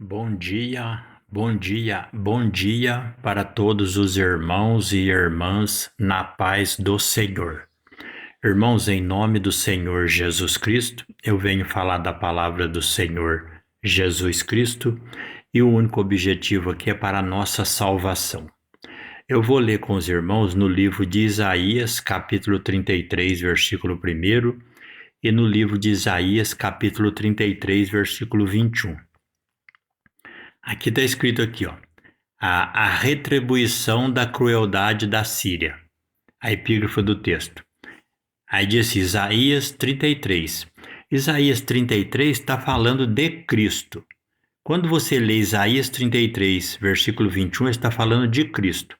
Bom dia, bom dia, bom dia para todos os irmãos e irmãs na paz do Senhor. Irmãos, em nome do Senhor Jesus Cristo, eu venho falar da palavra do Senhor Jesus Cristo e o único objetivo aqui é para a nossa salvação. Eu vou ler com os irmãos no livro de Isaías, capítulo 33, versículo 1, e no livro de Isaías, capítulo 33, versículo 21. Aqui está escrito aqui, ó, a retribuição da crueldade da Síria, a epígrafe do texto. Aí diz Isaías 33. Isaías 33 está falando de Cristo. Quando você lê Isaías 33, versículo 21, está falando de Cristo.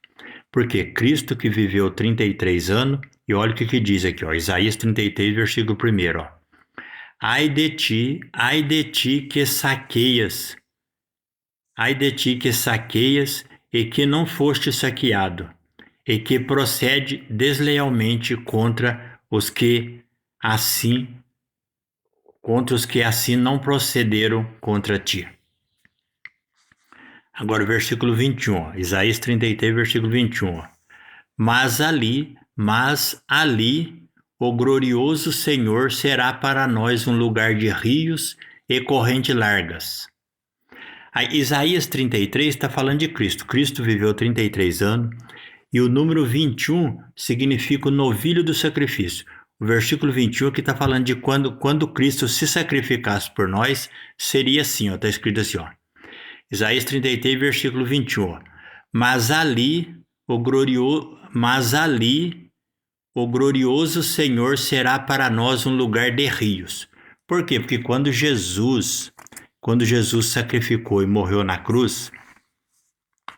Porque Cristo que viveu 33 anos, e olha o que diz aqui, ó, Isaías 33, versículo 1, ó. Ai de ti que saqueias, ai de ti que saqueias e que não foste saqueado, e que procede deslealmente contra os que assim não procederam contra ti. Agora o versículo 21, ó, Isaías 33, versículo 21. Ó. Mas ali, o glorioso Senhor será para nós um lugar de rios e correntes largas. Aí, Isaías 33 está falando de Cristo. Cristo viveu 33 anos e o número 21 significa o novilho do sacrifício. O versículo 21 aqui está falando de quando Cristo se sacrificasse por nós, seria assim, está escrito assim, ó. Isaías 33, versículo 21. Ó. Mas ali o glorioso Senhor será para nós um lugar de rios. Por quê? Porque quando Jesus sacrificou e morreu na cruz,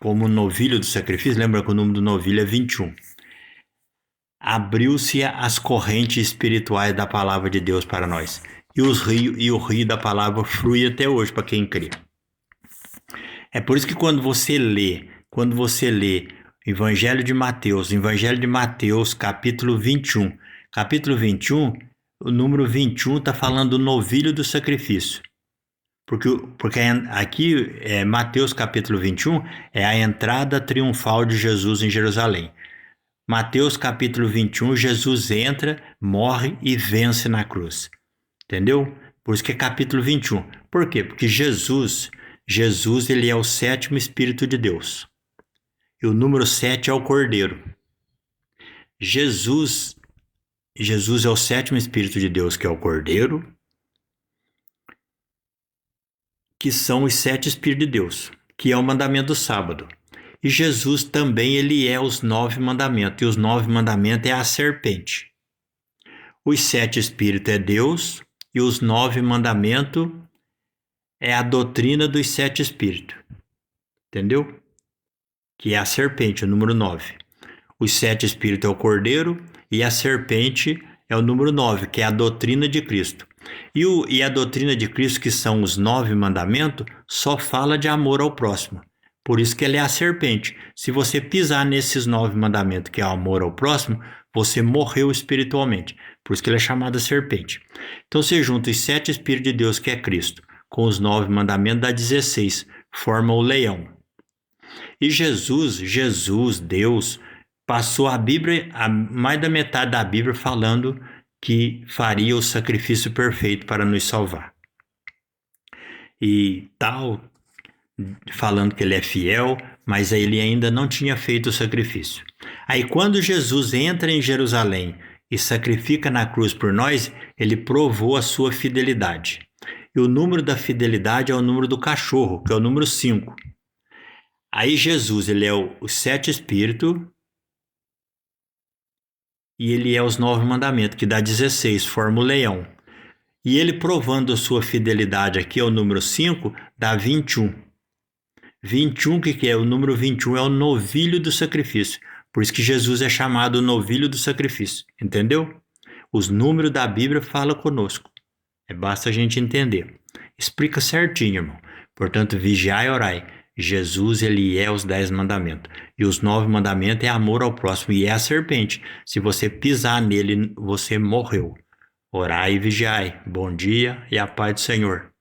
como novilho do sacrifício, lembra que o número do novilho é 21. Abriu-se as correntes espirituais da palavra de Deus para nós. E o rio da palavra flui até hoje para quem crê. É por isso que quando você lê Evangelho de Mateus, capítulo 21, o número 21 está falando do novilho do sacrifício. Porque aqui, Mateus capítulo 21, é a entrada triunfal de Jesus em Jerusalém. Mateus capítulo 21, Jesus entra, morre e vence na cruz. Entendeu? Por isso que é capítulo 21. Por quê? Porque Jesus ele é o sétimo Espírito de Deus. E o número 7 é o Cordeiro. Jesus é o sétimo Espírito de Deus, que é o Cordeiro, que são os 7 Espíritos de Deus, que é o mandamento do sábado. E Jesus também, ele é os 9 mandamentos, e os 9 mandamentos é a serpente. Os 7 Espíritos é Deus, e os 9 mandamentos é a doutrina dos 7 Espíritos. Entendeu? Que é a serpente, o número 9. Os 7 Espíritos é o Cordeiro, e a serpente é o número 9, que é a doutrina de Cristo. E a doutrina de Cristo, que são os 9 mandamentos, só fala de amor ao próximo. Por isso que ele é a serpente. Se você pisar nesses 9 mandamentos, que é o amor ao próximo, você morreu espiritualmente. Por isso que ele é chamado serpente. Então você junta os 7 Espíritos de Deus, que é Cristo, com os 9 mandamentos, dá 16, forma o leão. E Jesus, Deus, passou a Bíblia, mais da metade da Bíblia, falando que faria o sacrifício perfeito para nos salvar. E tal, falando que ele é fiel, mas ele ainda não tinha feito o sacrifício. Aí quando Jesus entra em Jerusalém e sacrifica na cruz por nós, ele provou a sua fidelidade. E o número da fidelidade é o número do cachorro, que é o número 5. Aí Jesus, ele é os 7 Espíritos, e ele é os 9 mandamentos, que dá 16, forma o leão. E ele provando a sua fidelidade aqui, é o número 5, dá 21. 21, que é? O número 21 é o novilho do sacrifício. Por isso que Jesus é chamado o novilho do sacrifício. Entendeu? Os números da Bíblia falam conosco. Basta a gente entender. Explica certinho, irmão. Portanto, vigiai e orai. Jesus, ele é os 10 mandamentos. E os 9 mandamentos é amor ao próximo. E é a serpente. Se você pisar nele, você morreu. Orai e vigiai. Bom dia e a paz do Senhor.